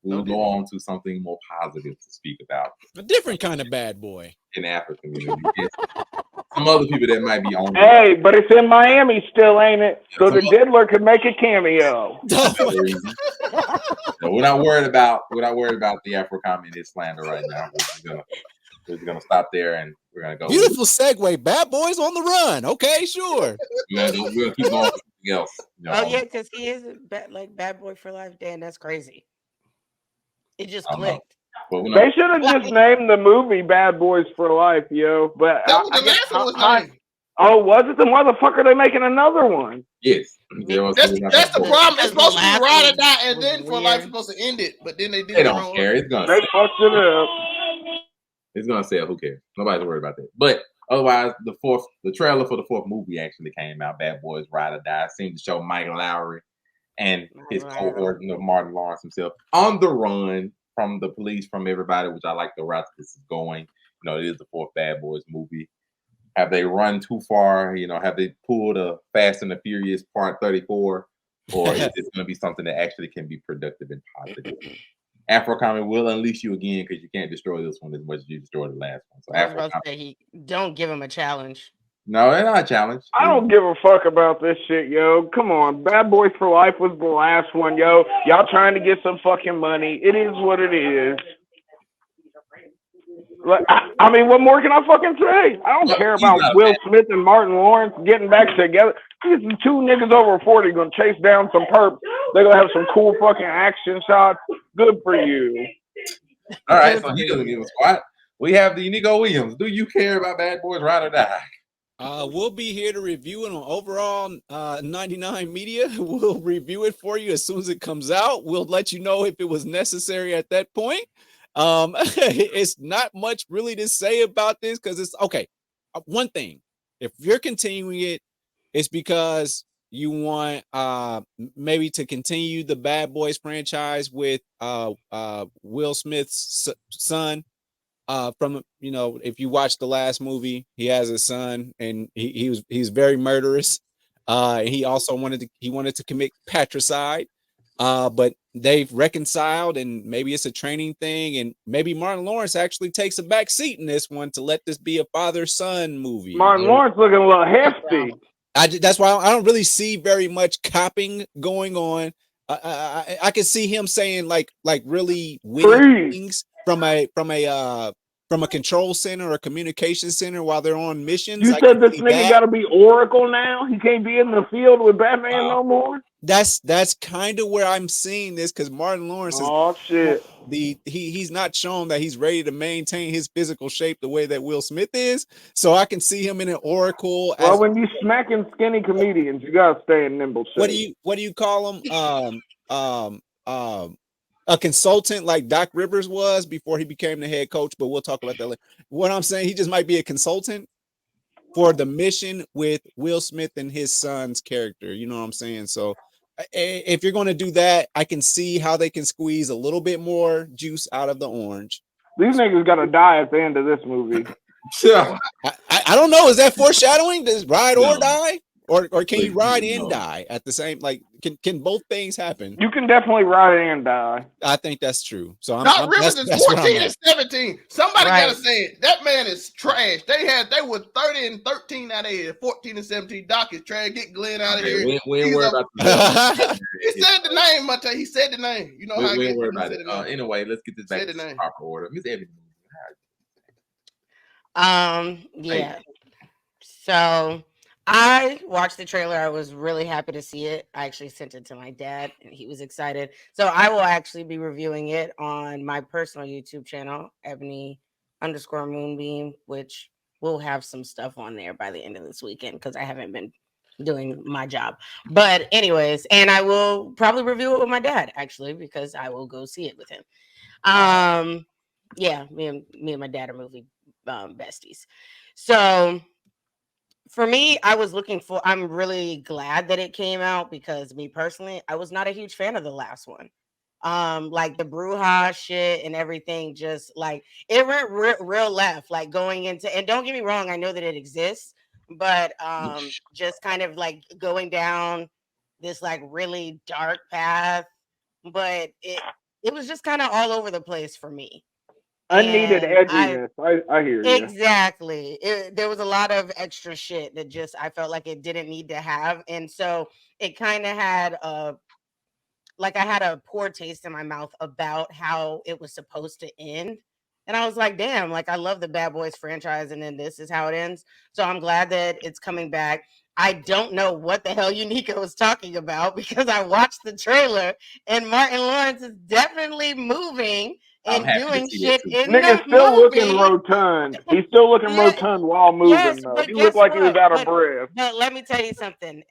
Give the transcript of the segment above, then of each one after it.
we'll go on to something more positive to speak about A different kind of bad boy. in the African community. Yes. Some other people that might be on. Hey, but it's in Miami still, ain't it? Yeah, So some the diddler could make a cameo. other reasons. So we're not worried about the Afro communist slander right now. We're just gonna stop there and we're gonna go. Beautiful segue. Bad boys on the run. Okay, sure. We're gonna keep going with something else. Oh yeah, because he is like bad boy for life. Dan, that's crazy. It just clicked. They should have just named the movie "Bad Boys for Life," yo. But that was the last one was named. Oh, was it the motherfucker? They making another one? Yes. That's the problem. It's supposed to be ride or die, and then for life supposed to end it, but then they did. They don't care. It's gonna. They fucked it up. It's gonna sell. Who cares? Nobody's worried about that. But otherwise, the trailer for the fourth movie actually came out. Bad Boys Ride or Die seemed to show Mike Lowry and his cohort, Martin Lawrence himself, on the run from the police, from everybody, which I like the route this is going. It is the fourth Bad Boys movie. Have they run too far? Have they pulled a Fast and the Furious Part 34? Or is this going to be something that actually can be productive and positive? Afro Comic will unleash you again because you can't destroy this one as much as you destroyed the last one. So I was about to say, don't give him a challenge. No, they're not a challenge. I don't give a fuck about this shit, yo. Come on. Bad Boys for Life was the last one, yo. Y'all trying to get some fucking money. It is what it is. Like, I mean, what more can I fucking say? I don't care about Will Smith and Martin Lawrence getting back together. These two niggas over 40 gonna chase down some perps. They're gonna have some cool fucking action shots. Good for you. All right, so he doesn't give a squat. We have the Nico Williams. Do you care about Bad Boys Ride or Die? We'll be here to review it on overall 99 Media. We'll review it for you as soon as it comes out. We'll let you know if it was necessary at that point. It's not much really to say about this because it's okay. One thing, if you're continuing it, it's because you want maybe to continue the Bad Boys franchise with Will Smith's son. From if you watch the last movie, he has a son and he's very murderous. He also wanted to commit patricide. But they've reconciled and maybe it's a training thing. And maybe Martin Lawrence actually takes a back seat in this one to let this be a father-son movie. Martin Lawrence looking a little hefty. That's why I don't really see very much copping going on. I can see him saying like really winning things from a control center or a communication center while they're on missions. You said this nigga got to be Oracle now? He can't be in the field with Batman no more? That's kind of where I'm seeing this because Martin Lawrence he's not shown that he's ready to maintain his physical shape the way that Will Smith is. So I can see him in an Oracle. Well, when you smacking skinny comedians, you gotta stay in nimble shape. What do you call him? A consultant like Doc Rivers was before he became the head coach, but we'll talk about that later. What I'm saying, he just might be a consultant for the mission with Will Smith and his son's character. You know what I'm saying? So if you're going to do that, I can see how they can squeeze a little bit more juice out of the orange. These niggas got to die at the end of this movie. Yeah. I don't know. Is that foreshadowing? Does ride or die? Or can you ride and die at the same? Like, can both things happen? You can definitely ride and die. I think that's true. So Doc Rivers is 14 and 17. Somebody gotta say it. That man is trash. They were 30 and 13 out of here. 14 and 17. Doc is trash. Get Glenn out of here. We ain't worried about that. He said the name, Monte. He said the name. You know how we ain't worried about it. Anyway, let's get this back to the proper order. Miss Evans. Yeah. So I watched the trailer. I was really happy to see it. I actually sent it to my dad and he was excited. So I will actually be reviewing it on my personal YouTube channel, Ebony_Moonbeam, which will have some stuff on there by the end of this weekend because I haven't been doing my job. But anyways, and I will probably review it with my dad actually because I will go see it with him. Yeah, me and my dad are movie besties. So for me, I'm really glad that it came out because me personally, I was not a huge fan of the last one. Like the Bruja shit and everything, just like it went real left, like going into, and don't get me wrong, I know that it exists, but just kind of like going down this like really dark path, but it was just kind of all over the place for me. Unneeded And edginess. I hear you. exactly. There was a lot of extra shit that just I felt like it didn't need to have, and so it kind of had a like I had a poor taste in my mouth about how it was supposed to end. And I was like, damn, like I love the Bad Boys franchise, and then this is how it ends. So I'm glad that it's coming back. I don't know what the hell Unica was talking about because I watched the trailer and Martin Lawrence is definitely moving I'm and happy to doing see that shit too. in Nigga's the still looking movie. rotund. He's still looking Yeah, rotund while yes, moving, though. but He guess looked like he was what? out of breath. But let me tell you something.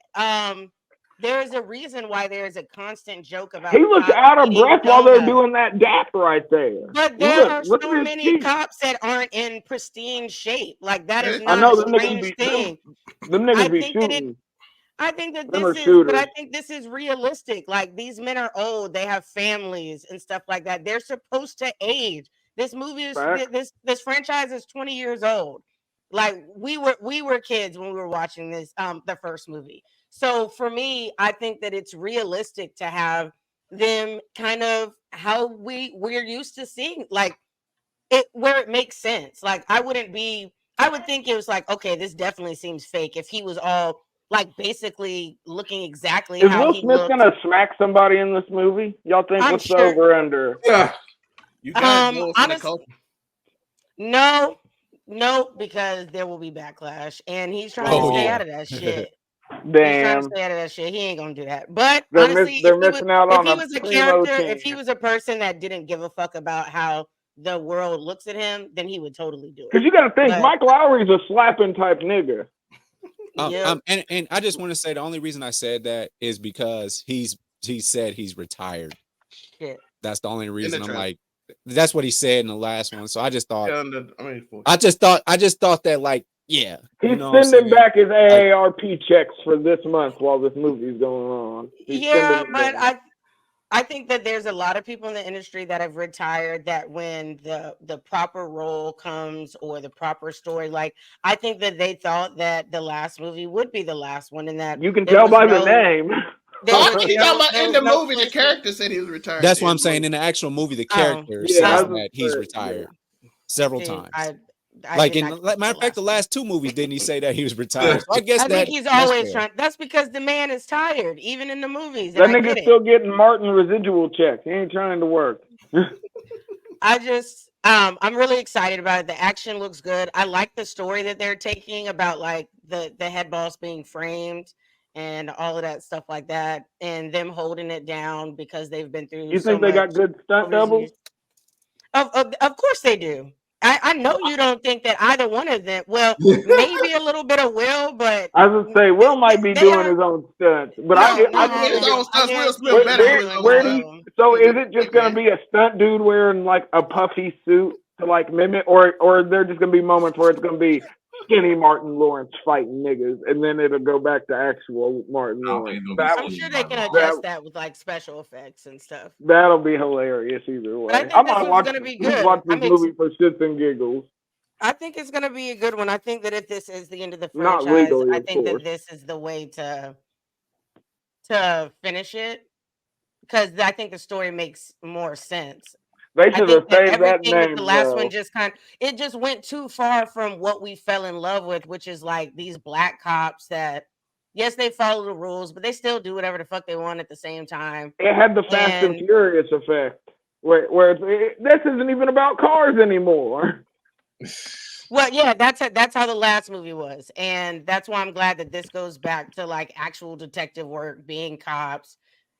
There is a reason why there is a constant joke about He looked cops out of eating breath while they're donuts. doing that dap right there. But there Look, are look so at his many cheeks. cops that aren't in pristine shape. Like that is I not know a them niggas strange be thing. them I niggas be think that it shooting. I think that Them this are is, but I shooters. think this is realistic. Like these men are old, they have families and stuff like that. They're supposed to age. This movie is Facts. this franchise is 20 years old. Like we were kids when we were watching this the first movie. So for me, I think that it's realistic to have them kind of how we're used to seeing like it where it makes sense. Like I would think it was like, okay, this definitely seems fake if he was all like basically looking exactly Is how Will he Smith looked. gonna smack somebody in this movie? Y'all think I'm what's the sure. over under? Yeah. You got to go for the Honest, culture. no, because there will be backlash, and he's trying to Oh stay yeah. out of that shit. He's trying to Damn, stay out of that shit. He ain't gonna do that. But they're honestly, they're missing out if on he a was a primo character, if he chance. was a person that didn't give a fuck about how the world looks at him, then he would totally do Cause it. you got to think, But Mike Lowry's a slapping type nigga. yeah, And I just want to say the only reason I said that is because he said he's retired. shit. That's the only In the reason I'm trailer. like, that's what he said in the last one. So I just thought, Yeah, I just thought that like, yeah, He's you know what I'm sending saying? back his Like, AARP checks for this month while this movie's going on. He's sending Yeah, them but back. I think that there's a lot of people in the industry that have retired that when the proper role comes or the proper story, like I think that they thought that the last movie would be the last one and that You can there tell was by the no name. Oh, I thought you talking about there in was the no movie. The twist. character said he was retired. that's at the what end I'm of the saying. movie. In the actual movie, the Oh, character Yeah, says I oh, was that he's yeah. retired several see, times. I Like did in not catch matter the of fact, the last one. last two movies didn't he say that he was retired? So I guess I think he's that's always fair. trying. That's because the man is tired, even in the movies, and That I get nigga's it. still getting Martin residual checks. He ain't trying to work. I just I'm really excited about it. The action looks good. I like the story that they're taking about like the head boss being framed and all of that stuff like that and them holding it down because they've been through You so think they got much good stunt over these doubles? years. Of course they do. I know you don't think that either one of them, well, maybe a little bit of Will, but I was gonna say Will might be they doing are his own stunts, but no, I Will get his it. own no. I stunts. Will Smith Where, guarantee better he's than where, his doing own where all do of you? stunts. them. So He's is a it just big gonna man. be a stunt dude wearing like a puffy suit to like mimic, or there just gonna be moments where it's gonna be skinny Martin Lawrence fighting niggas, and then it'll go back to actual Martin I don't think Lawrence. it's gonna be I'm skinny sure they Martin can Lawrence. adjust that with like special effects and stuff. That'll be hilarious either But I way. I think this might one's watch gonna be watch good. this movie for shits and giggles. I think it's gonna be a good one. I think that if this is the end of the Not franchise, legally, I of think that course. this is the way to finish it because I think the story makes more sense. They I should have think that saved that everything with the name last one though. just it just went too far from what we fell in love with, which is like these black cops that yes, they follow the rules, but they still do whatever the fuck they want at the same time. It had the Fast and And Furious effect, where this isn't even about cars anymore. well, yeah, that's how the last movie was, and that's why I'm glad that this goes back to like actual detective work, being cops,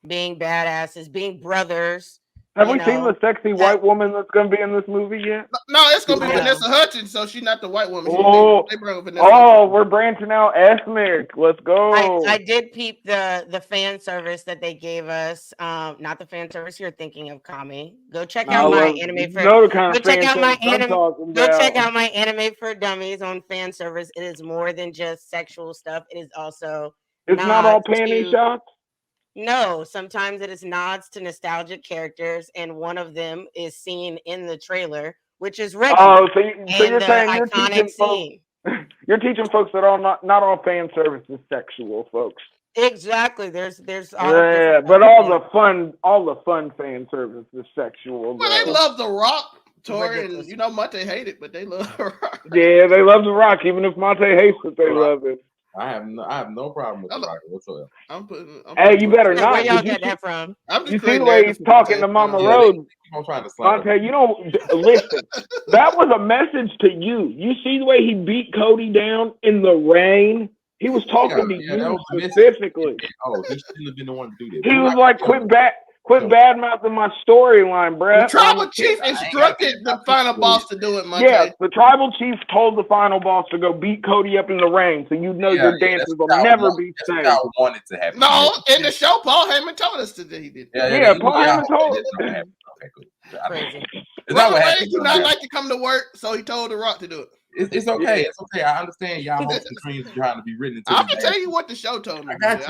being badasses, being brothers. Have You we seen the know sexy that. white woman that's gonna be in this movie yet? No, it's gonna be No, Vanessa Hudgens, so she's not the white woman. Oh, They bring Vanessa oh, Hudgens. we're branching out ethnic. Let's I go. did peep the fan service that they gave us. Not the fan service you're thinking of, Kami. Go check I out my love anime you for. know the kind Go of check fan out my service I'm anime. talking Go check about. out my anime for dummies on fan service. It is more than just sexual stuff. It is also It's not all nods panty to. shots. No, sometimes it is nods to nostalgic characters, and one of them is seen in the trailer, which is Reggie Oh, so and you're the saying iconic scene. you're teaching folks that all not all fan service is sexual, folks. Exactly. There's all Yeah, different but things. all the fun fan service is sexual. Well, they Though. love The Rock, Tori, Ridiculous. and Monte hate it, but they love The Rock. Yeah, they love The Rock, even if Monte hates it, they love it. I have no problem with The Rock whatsoever. I'm putting Hey, you better Where not. y'all Did you get see, that from? I'm just you see creating the way he's narrative for talking to Monte. Mama Yeah, Rose? I'm trying to slap Monte, you don't listen. That was a message to you. You see the way he beat Cody down in the rain? He was talking to that you was the message. specifically. Oh, he shouldn't have been the one to do this. He was like, quit bad mouthing my storyline, bruh. The tribal chief instructed the final boss to do it, Monte. Yeah, the tribal chief told the final boss to go beat Cody up in the rain, so you know your dances will never be safe. That's how I wanted to happen. No, in the show, Paul Heyman told us today he did. Yeah, Paul Heyman told us. Okay, cool. Crazy. It's not what Reigns happened. do not like to come to work, so he told The Rock to do it. It's okay. It's okay. I understand y'all hopes and dreams are trying to be written into I this can tell you what the show told me. I got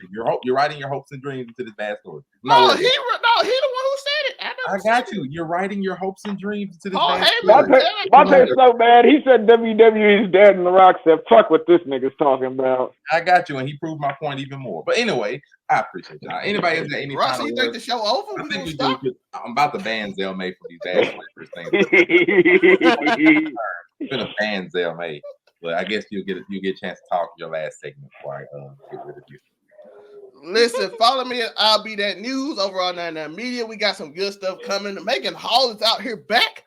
you. You're writing your hopes and dreams into this bad story. No, he the one who said it. I got you. You're writing your hopes and dreams into this Paul bad Heyman. story. Monte's so bad. He said WWE's dead, and The Rock said, "Fuck what this nigga's talking about." I got you, and he proved my point even more. But anyway, I appreciate y'all. Anybody else got any Ross, final you think words? the show over? I think we stop? do. I'm about to ban Zell May for these bad things. It's been a ban Zell May, but I guess you'll get a chance to talk your last segment before I get rid of you. Listen, follow me at I'll Be That News over on 99 Media. We got some good stuff coming. Megan Hall is out here back.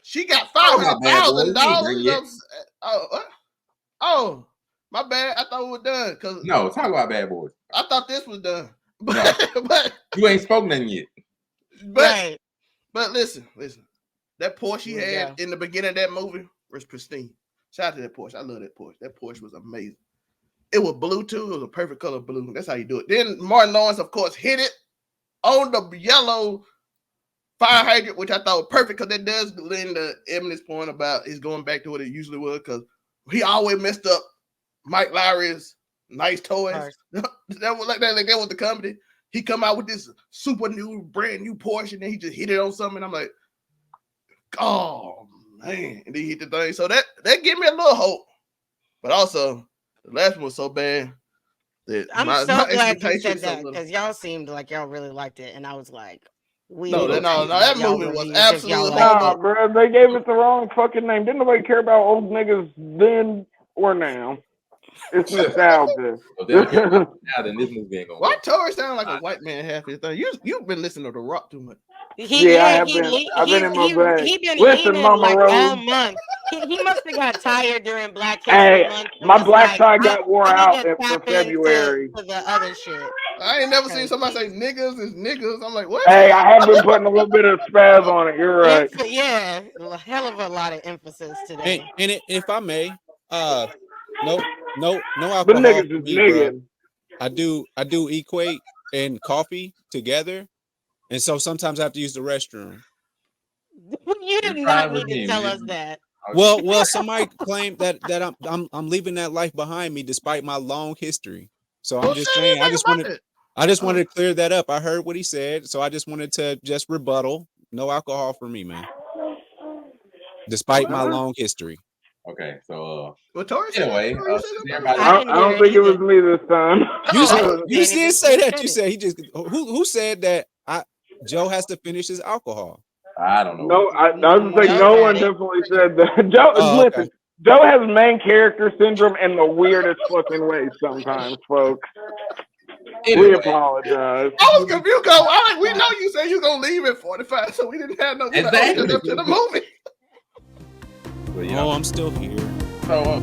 She got $500,000. Oh, my bad. I thought we were done. No, talk about Bad Boys. I thought this was done. But you ain't spoken nothing yet. But listen. That Porsche he had in the beginning of that movie was pristine. Shout out to that Porsche. I love that Porsche. That Porsche was amazing. It was blue too. It was a perfect color blue. That's how you do it. Then Martin Lawrence, of course, hit it on the yellow fire hydrant, which I thought was perfect because that does lend to Emily's point about he's going back to what it usually was because he always messed up Mike Lowry's nice toys. That was like that was the company. He come out with this super new, brand new Porsche, and then he just hit it on something. And I'm like, oh man, and then he hit the thing. So that gave me a little hope. But also, the last one was so bad that I'm so glad you said that because y'all seemed like y'all really liked it, and I was like, that movie was absolutely nah, bro. They gave it the wrong fucking name. Didn't nobody care about old niggas then or now? It's nostalgia. Then this movie ain't gonna. Why Tori sound like a white man half his thing? You've been listening to The Rock too much. I've been in my bag. Listen, Mama like Rose. all month. He must have got tired during Black History Month. My black tie got wore out for February. For the other shit. I ain't never seen somebody say niggas is niggas. I'm like, what? Hey, I have been putting a little bit of spaz on it. You're right. Yeah, a hell of a lot of emphasis today. And if I may, no alcohol. The niggas is niggas. I do equate and coffee together, and so sometimes I have to use the restroom. You did not need to tell us that. Well, somebody claimed that I'm leaving that life behind me despite my long history. So I'm just saying, I just wanted to clear that up. I heard what he said, so I just wanted to just rebuttal. No alcohol for me, man. Despite my long history. Okay, so anyway, I don't think it was me this time. You did say that. You said he just who said that Joe has to finish his alcohol. I don't know. No, I was like, no one definitely said that. Joe, listen, okay. Joe has main character syndrome in the weirdest fucking ways sometimes, folks. Anyway. We apologize. I was confused. We know you said you gonna leave at 45, so we didn't have no up to the movie. Well, I'm still here. So